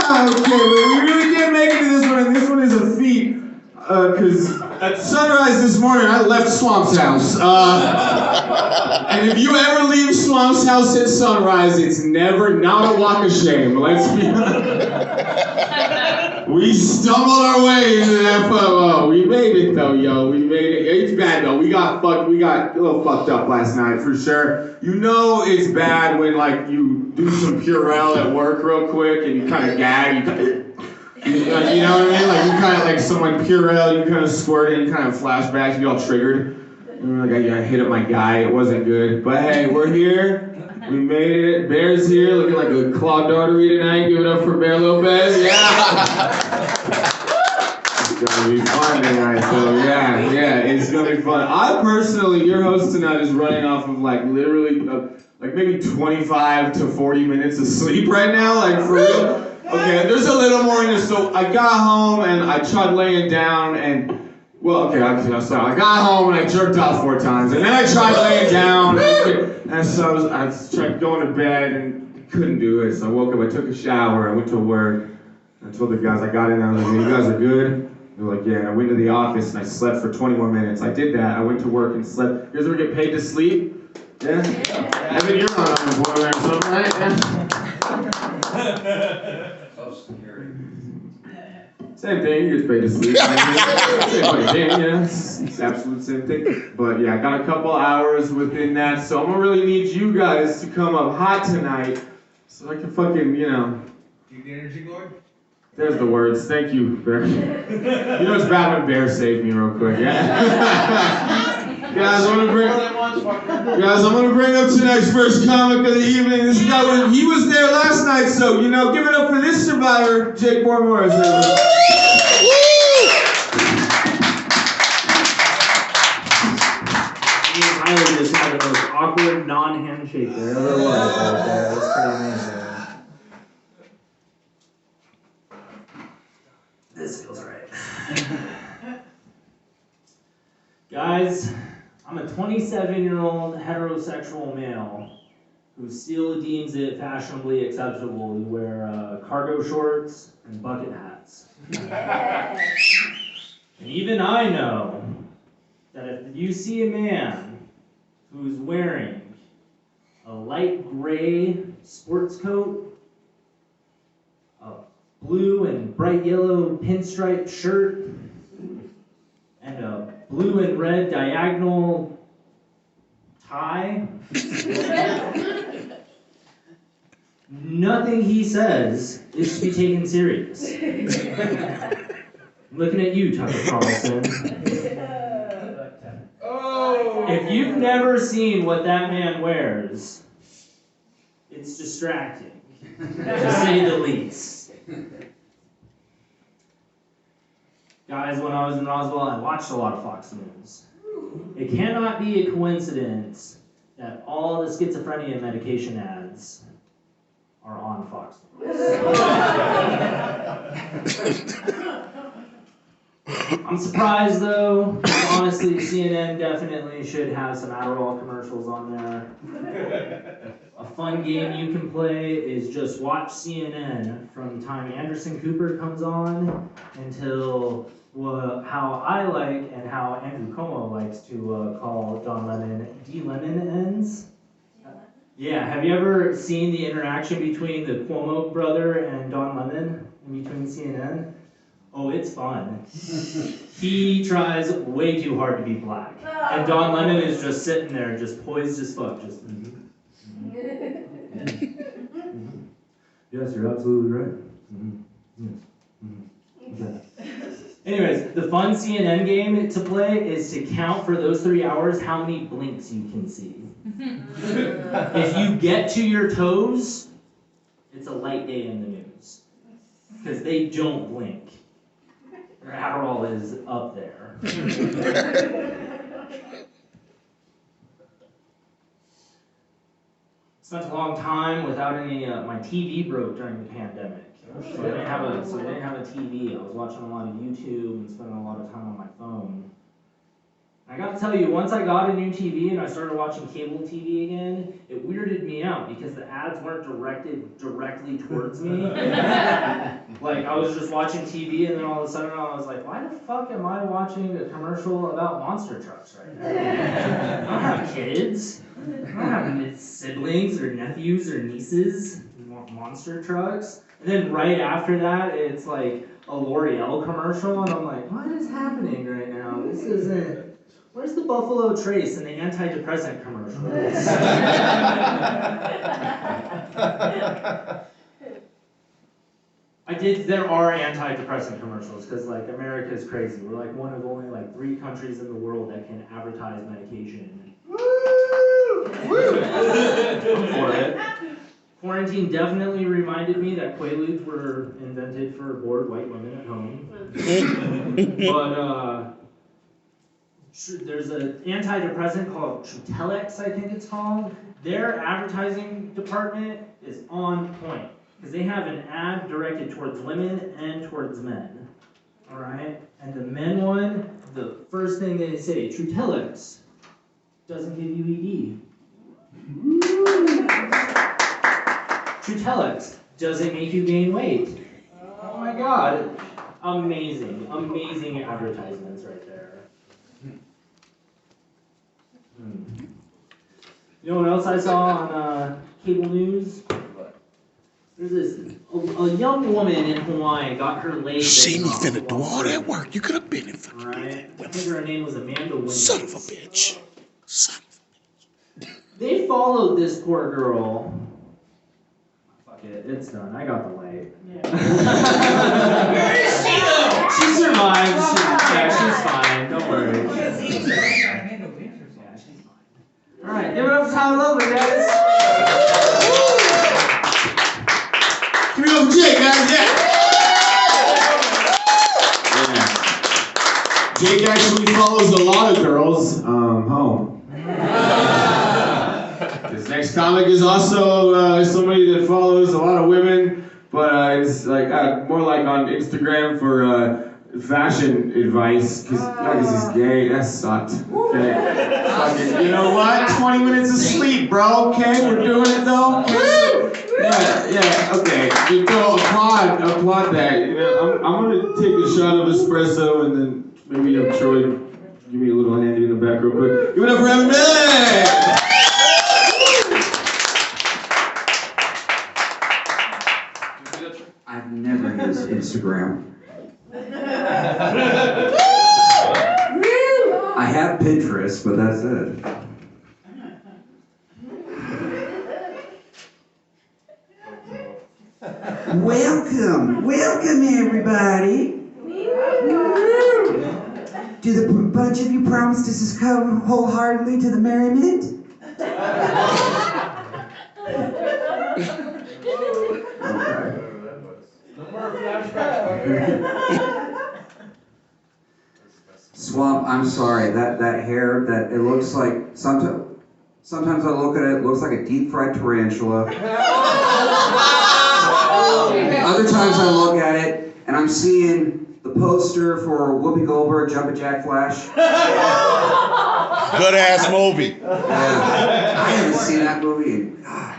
Okay, but we really can't make it to this one, and this one is a feat. Because at sunrise this morning, I left Swamp's house. And if you ever leave Swamp's house at sunrise, it's never not a walk of shame. Let's be honest. We stumbled our way into that photo. We made it though, yo. We made it. It's bad though. We got a little fucked up last night for sure. You know it's bad when like you do some Purell at work real quick and you kind of gag. You know what I mean? Like you kind of like someone Purell, you kind of squirt it, you kind of flashbacks, you get all triggered. And like I hit up my guy, it wasn't good. But hey, we're here. We made it. Bear's here, looking like a clogged artery tonight. Give it up for Bear Lopez. Yeah. It's gonna be fun tonight. So yeah, it's gonna be fun. I personally, your host tonight is running off of like literally like maybe 25 to 40 minutes of sleep right now, like for real. Okay, there's a little more in this. So I got home and I tried laying down and, well, okay, I'm sorry. I got home and I jerked off 4 times. And then I tried laying down and so I tried going to bed and couldn't do it. So I woke up, I took a shower, I went to work. I told the guys, I got in there, I was like, you guys are good? They're like, yeah. And I went to the office and I slept for 20 more minutes. I did that. I went to work and slept. You guys ever get paid to sleep? Yeah? Evan, you're on unemployment or something, right? Yeah. Same thing, you get paid to sleep. Same thing, yeah. It's the absolute same thing. But yeah, I got a couple hours within that, so I'm gonna really need you guys to come up hot tonight so I can fucking, you know. Keep the energy going? There's the words. Thank you, Bear. You know it's bad when Bear saved me real quick, yeah? Guys, I'm gonna bring up tonight's first comic of the evening. This guy, he was there last night, so you know, give it up for this survivor, Jake Morris. Riley just had the most awkward non-handshake there ever was right there. That's pretty amazing. This feels right. Guys, I'm a 27-year-old heterosexual male who still deems it fashionably acceptable to wear cargo shorts and bucket hats. And even I know that if you see a man who's wearing a light gray sports coat, a blue and bright yellow pinstripe shirt, and a blue and red diagonal tie, nothing he says is to be taken serious. I'm looking at you, Tucker Carlson. If you've never seen what that man wears, it's distracting, to say the least. Guys, when I was in Roswell, I watched a lot of Fox News. It cannot be a coincidence that all the schizophrenia medication ads are on Fox News. I'm surprised though. Honestly, CNN definitely should have some Adderall commercials on there. A fun game you can play is just watch CNN from the time Anderson Cooper comes on until how I like and how Andrew Cuomo likes to call Don Lemon D-Lemon ends. Yeah, have you ever seen the interaction between the Cuomo brother and Don Lemon in between CNN? Oh, it's fun. He tries way too hard to be black. And Don Lemon is just sitting there, just poised as fuck, just Yes, you're absolutely right. Yes. Okay. Anyways, the fun CNN game to play is to count for those 3 hours how many blinks you can see. If you get to your toes, it's a light day in the news. Because they don't blink. Their Adderall is up there. Spent a long time without any, my TV broke during the pandemic. So I didn't have a TV. I was watching a lot of YouTube and spending a lot of time on my phone. I gotta tell you, once I got a new TV and I started watching cable TV again, it weirded me out because the ads weren't directed directly towards me. Like, I was just watching TV and then all of a sudden I was like, why the fuck am I watching a commercial about monster trucks right now? I don't have kids. I don't have siblings or nephews or nieces who want monster trucks. And then right after that, it's like a L'Oreal commercial, and I'm like, what is happening right now? This isn't... Where's the Buffalo Trace and the antidepressant commercials? There are antidepressant commercials, because like America is crazy. We're like one of only like 3 countries in the world that can advertise medication. Woo! For it. Quarantine definitely reminded me that Quaaludes were invented for bored white women at home. But there's an antidepressant called Trutelex, I think it's called. Their advertising department is on point, because they have an ad directed towards women and towards men. All right? And the men one, the first thing they say, Trutelex doesn't give you ED. Trutelex doesn't make you gain weight. Oh my god. Amazing, amazing advertisements right there. You know what else I saw on cable news? There's this, a young woman in Hawaii got her leg. You see me finna do all that work. You could have been in for me. Right? I think her name was Amanda Winters. Son of a bitch. Son of a bitch. They followed this poor girl. Fuck it, it's done. I got the light. Yeah. Where is she though? She survived. She's fine. Don't worry. Yeah, she's fine. Alright, give it up for Tyler Logan, guys. Give it up for Jake, guys. Yeah. Jake actually follows a lot of girls home. This next comic is also somebody that follows a lot of women, but it's like more like on Instagram for fashion advice, because he's gay. That sucked. Okay. Fucking, you know what? 20 minutes of sleep, bro. Okay, we're doing it though. Yeah. Okay. You go applaud that. You know, I'm gonna take a shot of espresso and then maybe have Troy give me a little handy in the back real quick. Give it up for Evan Miller! I've never used Instagram. I have Pinterest, but that's it. Welcome everybody. Do the bunch of you promise to succumb wholeheartedly to the merriment? Swamp, I'm sorry. That hair, that it looks like sometimes I look at it looks like a deep fried tarantula. Other times I look at it and I'm seeing the poster for Whoopi Goldberg, Jumpin' Jack Flash. Good ass movie. Yeah. I haven't seen that movie in God.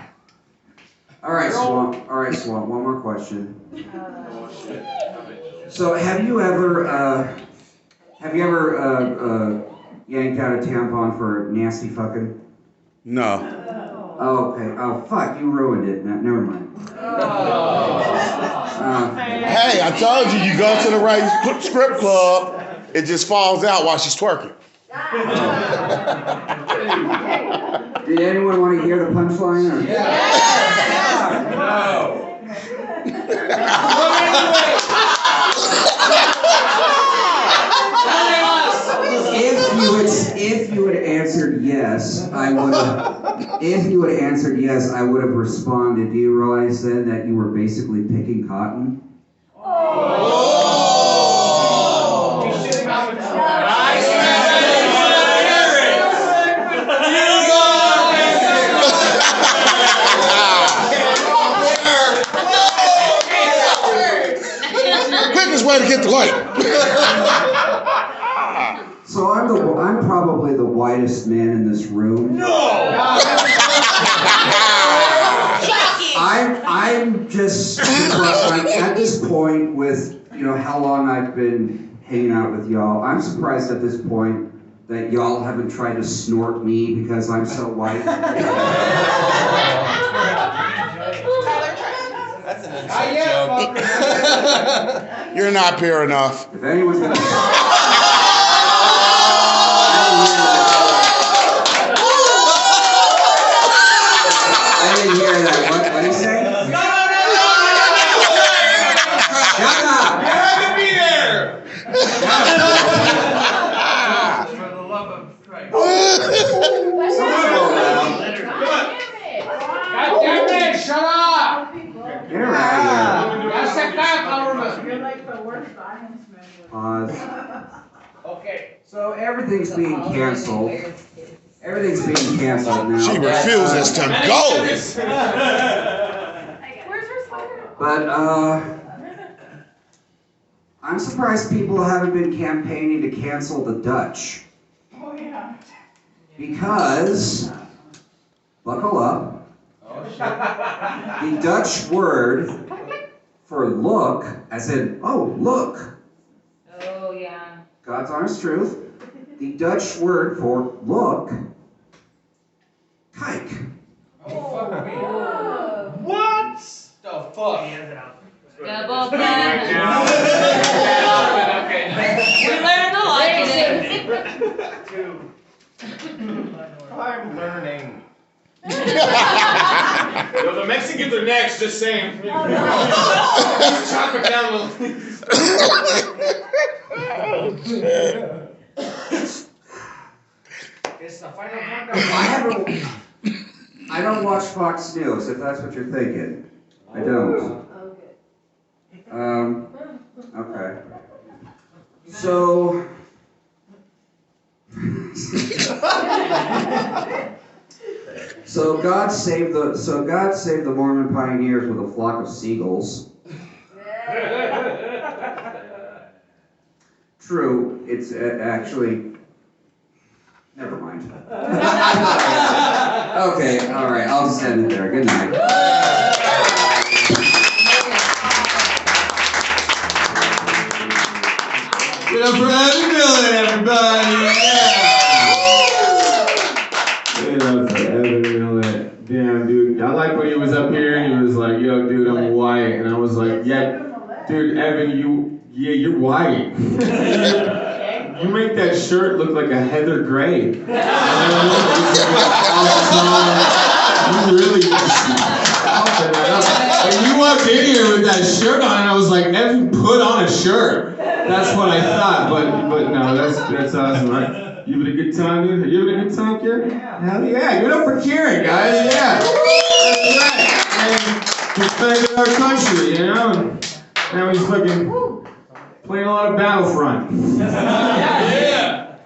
All right, Swamp. One more question. So, have you ever yanked out a tampon for nasty fucking? No. Oh, okay. Oh, fuck! You ruined it. Never mind. Hey, I told you, you go to the right strip club, it just falls out while she's twerking. Did anyone want to hear the punchline? Or? No. If you had answered yes, I would have. If you had answered yes, I would have responded. Do you realize then that you were basically picking cotton? Quickest way to get the light. So I'm whitest man in this room. I'm just, I'm at this point with, how long I've been hanging out with y'all. I'm surprised at this point that y'all haven't tried to snort me because I'm so white. That's an inside joke. You're not pure enough. If anyone's gonna... I didn't hear that. What did he say? Shut up! You had to be there. For the love of Christ. God damn it! Shut up! Get her out You're like the worst audience member. of here. Okay. So everything's being canceled. Everything's being canceled now. She refuses to go. Where's her sweater? But, I'm surprised people haven't been campaigning to cancel the Dutch. Oh, yeah. Because, buckle up, the Dutch word for look, as in, oh, look, Oh, yeah. God's honest truth, the Dutch word for look, kijk. What the fuck? Double Okay. We learned a lot today. I'm learning. Yo, the Mexicans are next, just saying. Chop it down a little. It's the final countdown. I don't watch Fox News, if that's what you're thinking. I don't. Okay. So, God saved the Mormon pioneers with a flock of seagulls. True, it's actually. Never mind. Okay, all right, I'll just end it there. Good night. Get up for Evan Miller, everybody! Yeah! Get up for Evan Miller. Damn, dude. I like when he was up here and he was like, yo, dude, I'm white. And I was like, yeah, dude, Evan, you're white. You make that shirt look like a Heather Gray. You really when you walked in here with that shirt on, I was like, Evan, put on a shirt. That's what I thought, but no, that's awesome, right? You having a good time, dude? You having a good time, Kieran? Yeah. Hell yeah! Give it up for Kieran, guys. Yeah. That's right. And defending our country, you know. Now he's fucking playing a lot of Battlefront. Yeah.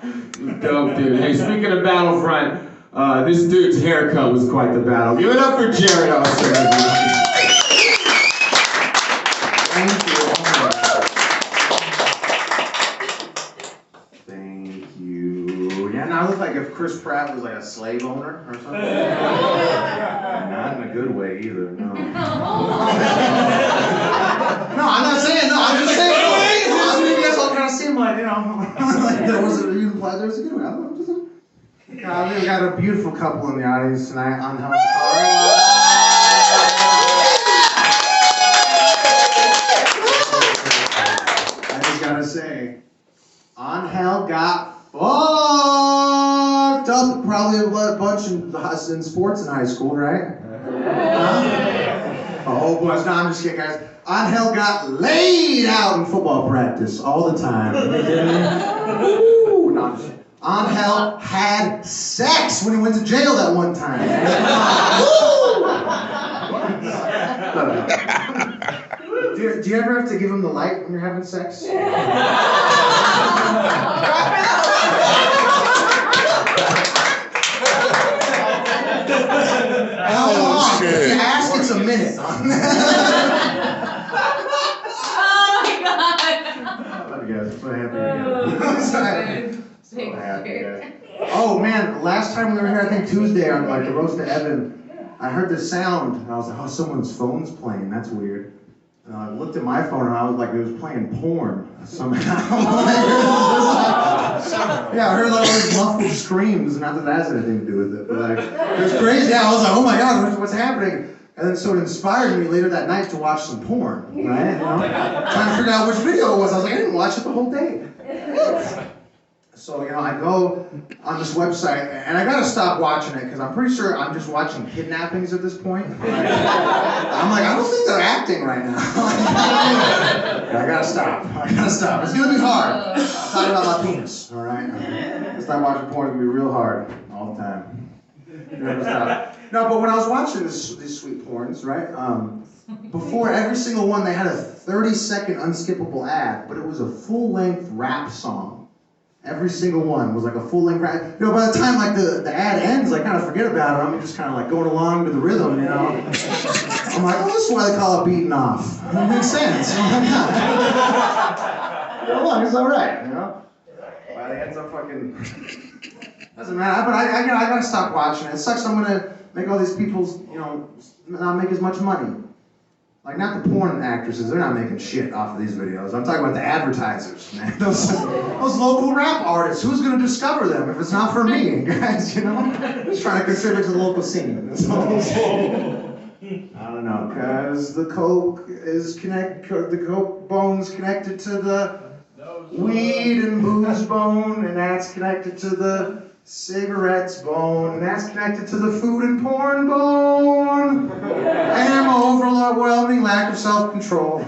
Dope, dude. Hey, speaking of Battlefront, this dude's haircut was quite the battle. Give it up for Jared Austin, everybody. Thank you. Yeah, no, I look like if Chris Pratt was like a slave owner or something. Not in a good way either, no. No, I'm not saying, no, I'm just saying. You guys all kind of seem like, like there was a good way. I don't know, just we've got a beautiful couple in the audience tonight on Hell. I just gotta say, On Hell got fucked up. Probably a bunch in sports in high school, right? Oh boy, no, I'm just kidding, guys. On Hell got laid out in football practice all the time. Ooh, no, I'm just kidding. On Hell had sex when he went to jail that one time. Do you ever have to give him the light when you're having sex? How long? shit. If you ask, it's a minute. Oh my god. I love you guys. I'm so happy again. I'm so happy. So happy, guys. Oh man, last time we were here, I think Tuesday on like the roast to Evan, I heard this sound and I was like, oh, someone's phone's playing. That's weird. And I looked at my phone and I was like, it was playing porn somehow. Yeah, I heard like all these muffled screams. Not that has anything to do with it, but like it was crazy. Yeah, I was like, oh my god, what's happening? And then so it inspired me later that night to watch some porn, right? You know? Trying to figure out which video it was. I was like, I didn't watch it the whole day. So, you know, I go on this website, and I gotta stop watching it, because I'm pretty sure I'm just watching kidnappings at this point. I'm like, I don't think they're acting right now. I gotta stop. It's gonna be hard. I'm talking about my penis, all right? Let's not watching porn. It's gonna be real hard all the time. Stop. No, but when I was watching these sweet porns, right? Before every single one, they had a 30-second unskippable ad, but it was a full-length rap song. Every single one was like a full-length rap. You know, by the time like the ad ends, I kind of forget about it. I'm just kind of like going along to the rhythm, you know. I'm like, oh, this is why they call it beating off. It makes sense. Go along, it's all right, you know. By the ends, I'm fucking. Doesn't matter, but I gotta stop watching it. It sucks. I'm gonna make all these people's, you know, not make as much money. Like, not the porn actresses, they're not making shit off of these videos. I'm talking about the advertisers, man. Those local rap artists, who's gonna discover them if it's not for me, guys, you know? Just trying to contribute to the local scene. That's all I'm saying. I don't know, cause the coke bone's connected to the weed and booze bone, and that's connected to the cigarettes bone, and that's connected to the food and porn bone, and my overwhelming lack of self-control.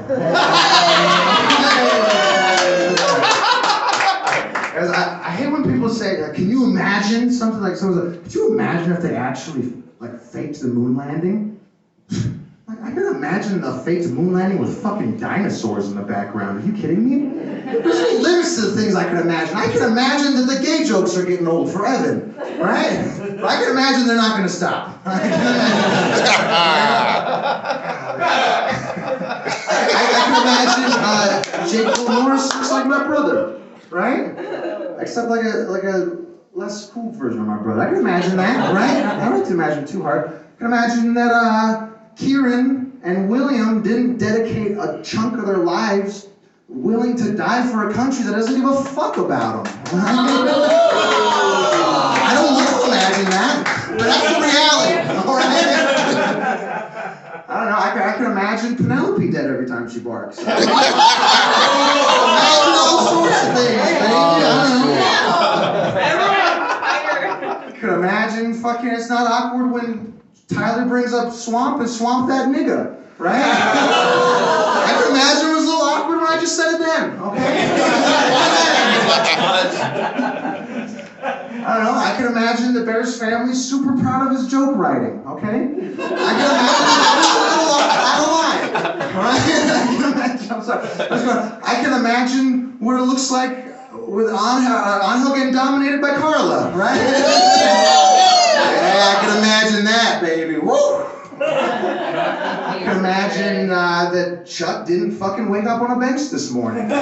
I hate when people say, can you imagine something like, could you imagine if they actually like faked the moon landing? Like, I can imagine a faked moon landing with fucking dinosaurs in the background. Are you kidding me? There's no limits to the things I can imagine. I can imagine that the gay jokes are getting old for Evan, right? But I can imagine they're not going to stop. I can imagine Jake Paul Morris looks like my brother, right? Except like a less cool version of my brother. I can imagine that, right? I don't have to imagine too hard. I can imagine that Kieran and William didn't dedicate a chunk of their lives willing to die for a country that doesn't give a fuck about them. I don't want to imagine that, but that's the reality, all right? I don't know, I can imagine Penelope dead every time she barks. Imagine all sorts of things, baby. I could imagine fucking it's not awkward when Tyler brings up swamp and swamp that nigga, right? I can imagine it was a little awkward when I just said it then, okay? I don't know, I can imagine the Bears family's super proud of his joke writing, okay? I can imagine I'm sorry. I can imagine what it looks like with Angel getting dominated by Carla, right? Yeah, I can imagine that, baby. Woo! I can imagine that Chuck didn't fucking wake up on a bench this morning. I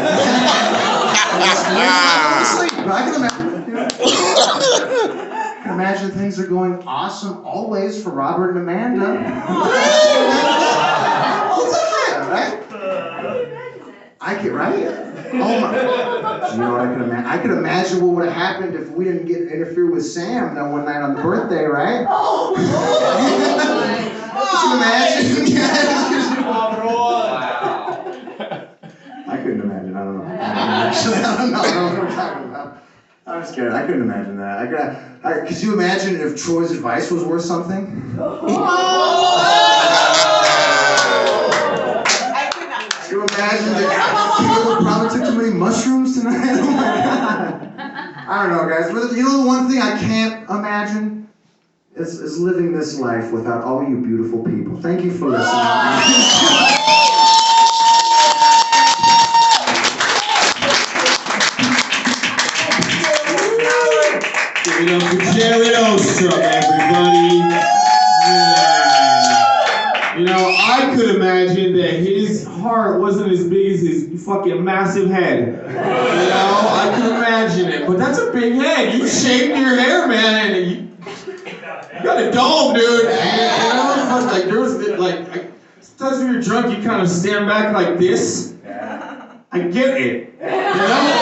can imagine. I can imagine things are going awesome always for Robert and Amanda. All the time, right? I can, right? Oh my. You know what I can imagine? I can imagine what would have happened if we didn't interfere with Sam that one night on the birthday, right? Could you imagine? I couldn't imagine. I don't know. Actually, I don't know what we're talking about. I'm scared. I couldn't imagine that. Could you imagine if Troy's advice was worth something? Could you imagine that Caleb probably took too many mushrooms tonight? Oh my god. I don't know, guys. But you know the one thing I can't imagine is living this life without all you beautiful people. Thank you for listening. Give it up for Jerry Ostrom, everybody. Yeah. You know, know, I could imagine that his heart wasn't as big as his fucking massive head. You know, I can imagine it. But that's a big head. You shaved your hair, man, and you got a dome, dude. You know, like there was sometimes when you're drunk, you kind of stand back like this. I get it. You know?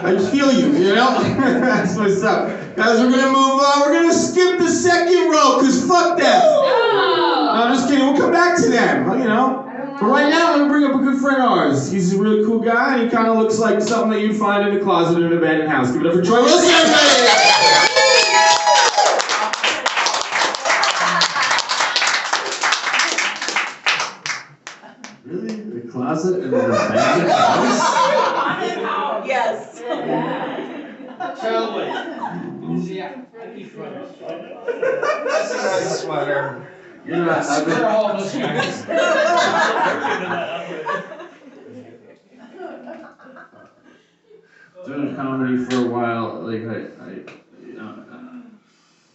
I feel you, you know? That's what's up. Guys, we're gonna move on. We're gonna skip the second row, cause fuck them. No, I'm just kidding. We'll come back to them, you know? But right now, I'm gonna bring up a good friend of ours. He's a really cool guy, and he kind of looks like something that you'd find in a closet in an abandoned house. Give it up for Troy Wilson, everybody! Really? A closet in an abandoned house? Yes. Totally. Yeah. That's a nice sweater. You know, I've We're been, homeless guys. doing comedy for a while. Like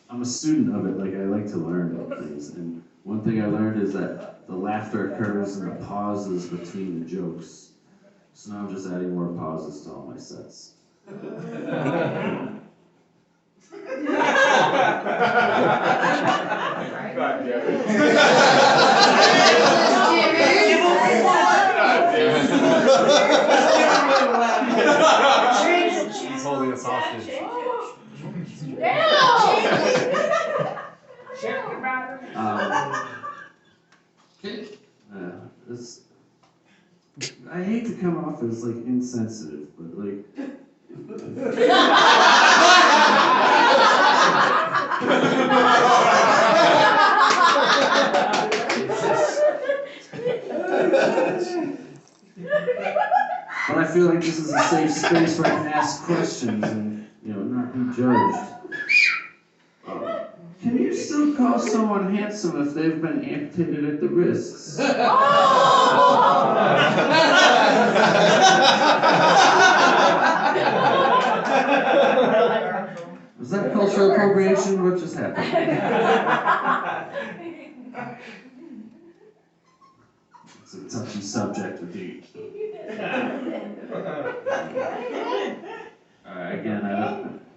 I'm a student of it. Like I like to learn about things. And one thing I learned is that the laughter occurs in the pauses between the jokes. So now I'm just adding more pauses to all my sets. He's holding us hostage. It's, I hate to come off as like insensitive, but like. But I feel like this is a safe space where I can ask questions and, you know, not be judged. Can you still call someone handsome if they've been amputated at the wrists? Was that cultural appropriation? What just happened? It's a touchy subject with you. Again,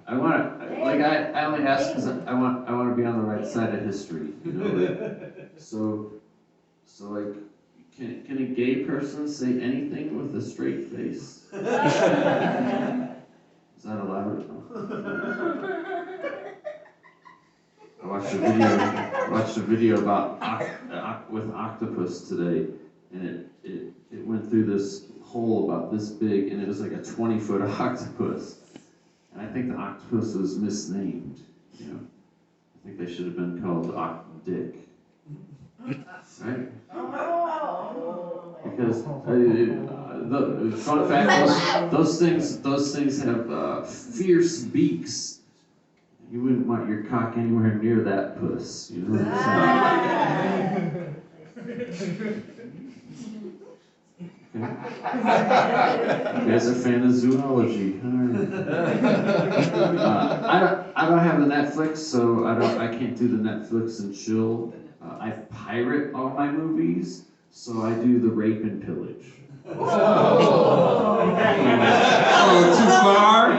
I want to, like, I only ask because I want to be on the right side of history, you know. Like, so like, can a gay person say anything with a straight face? Is that allowed? I watched a video about with octopus today, and it went through this hole about this big, and it was like a 20-foot octopus. And I think the octopus was misnamed. You know, I think they should have been called Dick. Right? Because the fun fact, those things have fierce beaks. You wouldn't want your cock anywhere near that puss. You know what I'm saying? Okay. You guys are a fan of zoology. All right. I don't have the Netflix, so I can't do the Netflix and chill. I pirate all my movies, so I do the rape and pillage. Oh, too far?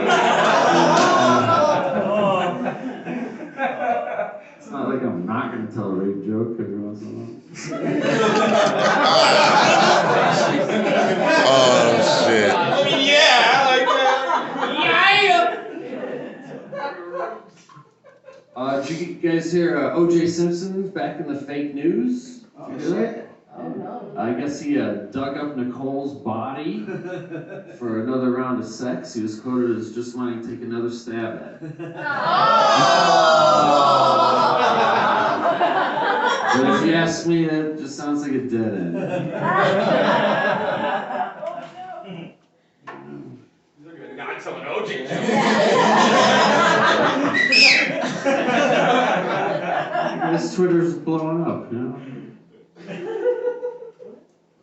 It's not like I'm not going to tell a rape joke every once in a while. Oh, shit. I mean, yeah, like Did you guys hear O.J. Simpson back in the fake news? Did you hear it? Oh, no. I guess he dug up Nicole's body for another round of sex. He was quoted as just wanting to take another stab at it. But if you ask me, that just sounds like a dead end. not someone OJ. This Twitter's blowing up, you know?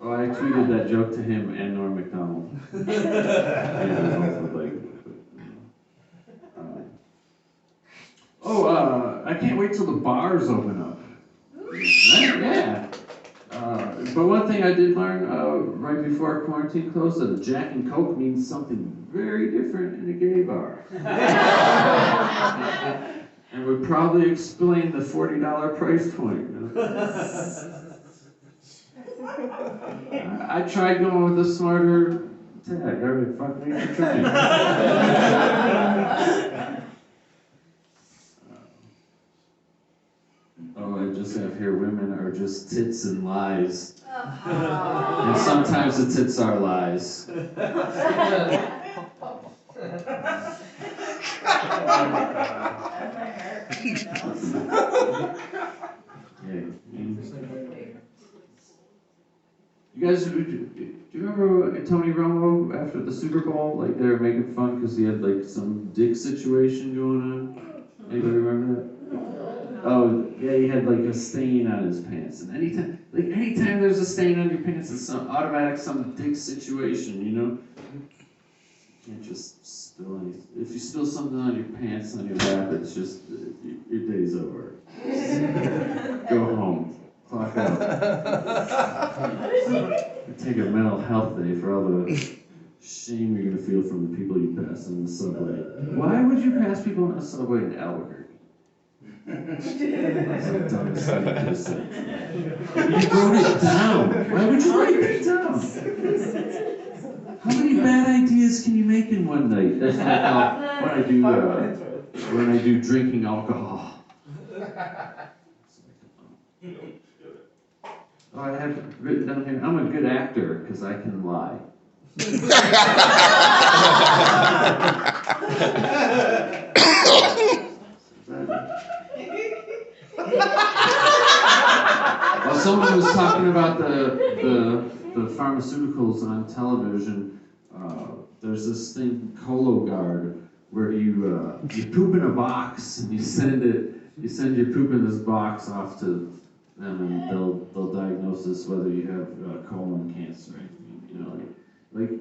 Oh, I tweeted that joke to him and Norm Macdonald. I can't wait till the bars open up. Right? Yeah. But one thing I did learn right before quarantine closed that Jack and Coke means something very different in a gay bar. And would probably explain the $40 price point. You know? I tried going with a smarter tag. Alright, fuck me for trying. Oh, I just have here, women are just tits and lies. And sometimes the tits are lies. You guys, do you remember Tony Romo after the Super Bowl? Like they were making fun because he had like some dick situation going on. Anybody remember that? Oh, yeah, he had like a stain on his pants. And anytime there's a stain on your pants, it's some dick situation, you know? You can't just spill anything. If you spill something on your pants, on your lap, it's just, your day's over. Go home. Clock out. Take a mental health day for all the shame you're gonna feel from the people you pass on the subway. Why would you pass people on the subway in Albuquerque? That's the dumbest thing to say. You wrote it down. Why would you write it down? How many bad ideas can you make in one night? That's when I do drinking alcohol. Oh, I have written down here, I'm a good actor because I can lie. Well, someone was talking about the pharmaceuticals on television. There's this thing, Cologuard, where you poop in a box and you send your poop in this box off to them, and they'll diagnose this whether you have colon cancer. You know, like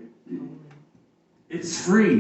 it's free.